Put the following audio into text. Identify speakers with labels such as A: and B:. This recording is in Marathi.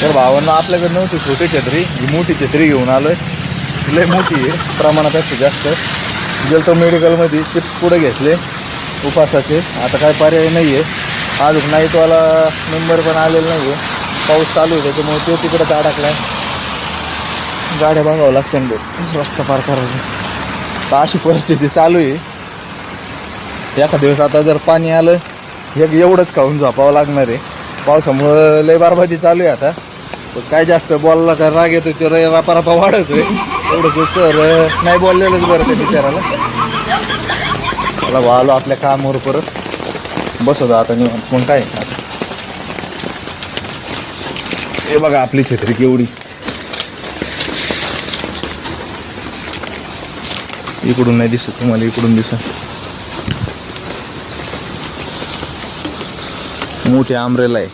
A: तर भावांना आपल्याकडे नव्हती छोटी छत्री, ही मोठी छत्री घेऊन आलोय. लय मोठी आहे प्रमाणापेक्षा जास्त. गेलो तो मेडिकलमध्ये चिप्स पुढे घेतले उपासाचे. आता काय पर्याय नाही आहे. अजून नाईटवाला नंबर पण आलेला नाही आहे. पाऊस चालू आहे त्याच्यामुळे तो तिकडंच अडकला आहे. गाड्या बघावं लागते ना रस्ता पार करायला. तर अशी परिस्थिती चालू आहे. एखाद्या दिवस आता जर पाणी आलं एवढंच खाऊन झोपावं लागणार आहे. पावसामुळं लय बारबादी चालू आहे आता. काय जास्त बोलला का राग येतो तो रापारापा वाढतोय. एवढं सर नाही बोललेलंच बरं त्या बिचाराला. मला आलो आपल्या कामावर परत बसवतो आता निवांत. मग काय हे बघा आपली छत्री केवढी. इकडून नाही दिसत तुम्हाला, इकडून दिसत. मोठी आंब्रेला आहे.